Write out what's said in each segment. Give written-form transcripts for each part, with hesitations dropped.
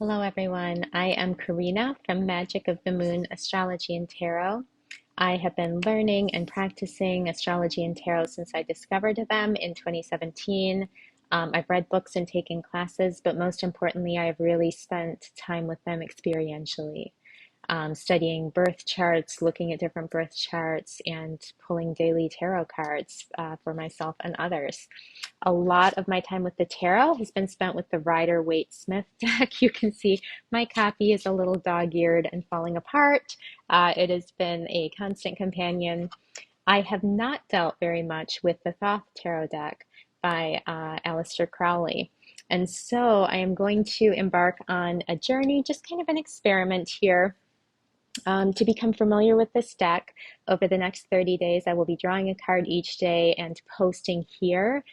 Hello, everyone. I am Karina from Magic of the Moon Astrology and Tarot. I have been learning and practicing astrology and tarot since I discovered them in 2017. I've read books and taken classes, but most importantly, I've really spent time with them experientially, studying birth charts, looking at different birth charts, and pulling daily tarot cards for myself and others. A lot of my time with the tarot has been spent with the Rider Waite Smith deck. You can see my copy is a little dog-eared and falling apart. It has been a constant companion. I have not dealt very much with the Thoth Tarot deck by Aleister Crowley. And so I am going to embark on a journey, just kind of an experiment here, to become familiar with this deck. Over the next 30 days, I will be drawing a card each day and posting here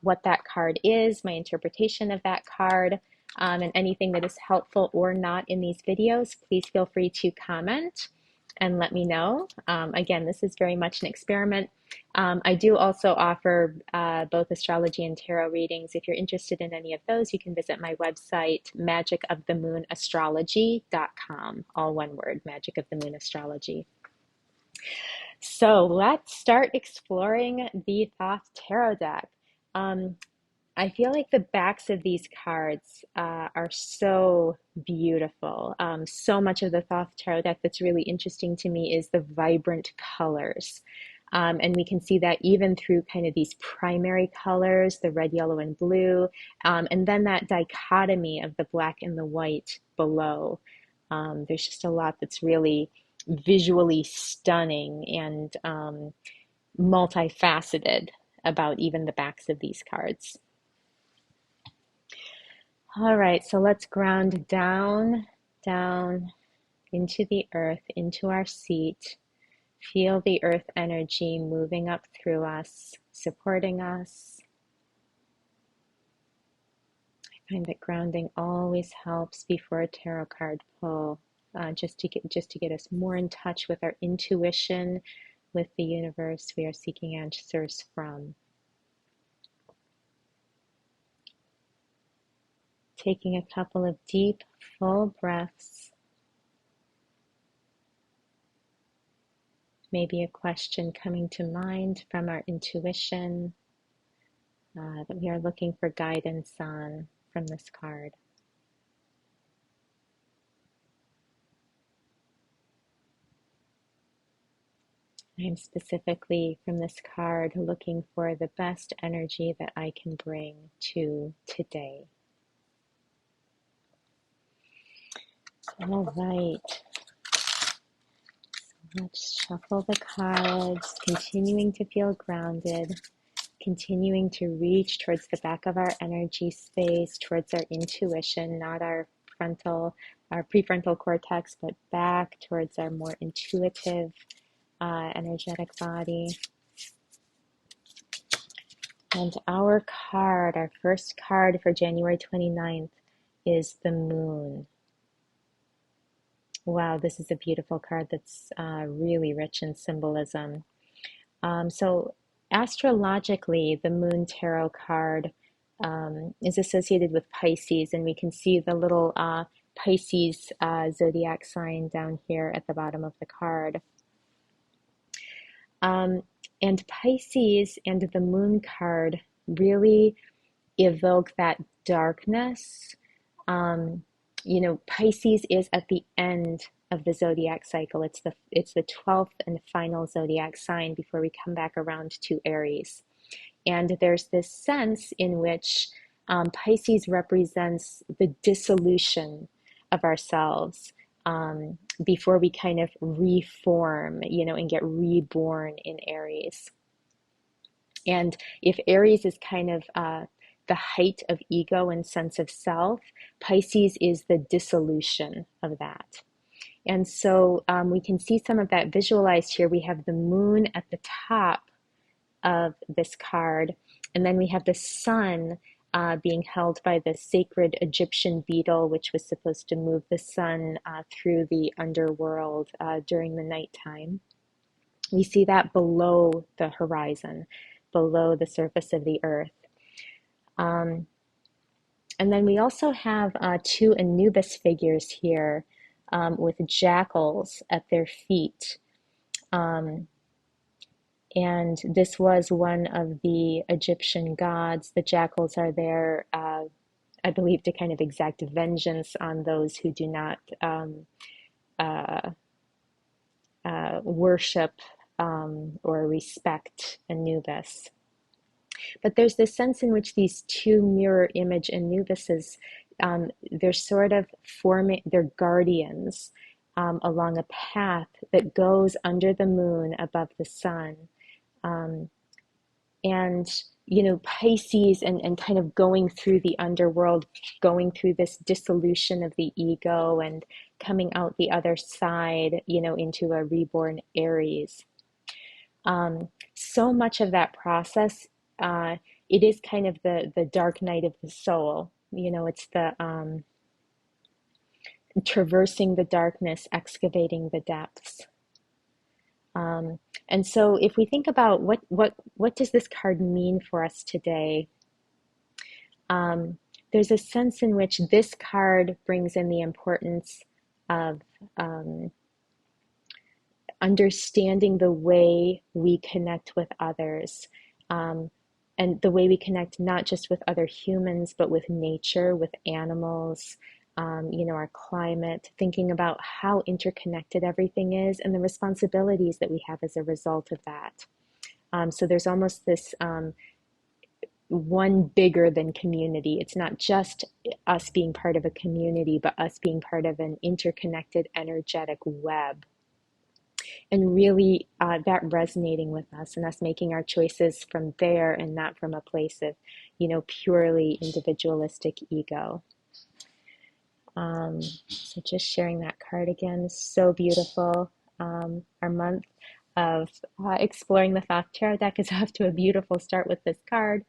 what that card is, my interpretation of that card, and anything that is helpful or not in these videos. Please feel free to comment and let me know. Again, this is very much an experiment. I do also offer both astrology and tarot readings. If you're interested in any of those, you can visit my website, magicofthemoonastrology.com. All one word, Magic of the Moon Astrology. So let's start exploring the Thoth Tarot deck. I feel like the backs of these cards are so beautiful. So much of the Thoth Tarot deck that's really interesting to me is the vibrant colors. And we can see that even through kind of these primary colors, the red, yellow, and blue, and then that dichotomy of the black and the white below. There's just a lot that's really visually stunning and multifaceted about even the backs of these cards. All right, so let's ground down into the earth, into our seat. Feel the earth energy moving up through us, supporting us. I find that grounding always helps before a tarot card pull, just to get us more in touch with our intuition, with the universe we are seeking answers from. Taking a couple of deep, full breaths. Maybe a question coming to mind from our intuition that we are looking for guidance on from this card. I am specifically from this card looking for the best energy that I can bring to today. All right. Let's shuffle the cards, continuing to feel grounded, continuing to reach towards the back of our energy space, towards our intuition, not our prefrontal cortex, but back towards our more intuitive, energetic body. And our first card for January 29th is the Moon. Wow, this is a beautiful card that's really rich in symbolism. So astrologically, the Moon Tarot card is associated with Pisces, and we can see the little Pisces zodiac sign down here at the bottom of the card. And Pisces and the Moon card really evoke that darkness. Pisces is at the end of the zodiac cycle. It's the 12th and final zodiac sign before we come back around to Aries. And there's this sense in which Pisces represents the dissolution of ourselves before we kind of reform, and get reborn in Aries. And if Aries is kind of the height of ego and sense of self, Pisces is the dissolution of that. And so we can see some of that visualized here. We have the moon at the top of this card, and then we have the sun being held by the sacred Egyptian beetle, which was supposed to move the sun through the underworld during the nighttime. We see that below the horizon, below the surface of the earth. And And then we also have two Anubis figures here with jackals at their feet. Um, and this was one of the Egyptian gods. The jackals are there, I believe, to kind of exact vengeance on those who do not uh, worship or respect Anubis. But there's this sense in which these two mirror image Anubises, they're sort of forming, they're guardians along a path that goes under the moon above the sun. Um, and, Pisces and kind of going through the underworld, going through this dissolution of the ego and coming out the other side, into a reborn Aries. So much of that process, it is kind of the dark night of the soul. It's the traversing the darkness, excavating the depths. And so, if we think about what does this card mean for us today, there's a sense in which this card brings in the importance of understanding the way we connect with others, and the way we connect not just with other humans, but with nature, with animals, our climate, thinking about how interconnected everything is and the responsibilities that we have as a result of that. So there's almost this one bigger than community. It's not just us being part of a community, but us being part of an interconnected, energetic web. And really that resonating with us and us making our choices from there and not from a place of, purely individualistic ego. So just sharing that card again, so beautiful. Our month of exploring the Thoth Tarot deck is off to a beautiful start with this card.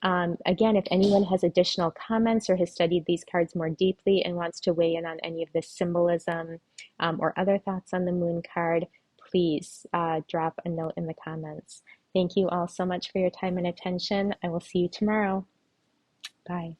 Again, if anyone has additional comments or has studied these cards more deeply and wants to weigh in on any of this symbolism or other thoughts on the moon card, please drop a note in the comments. Thank you all so much for your time and attention. I will see you tomorrow. Bye.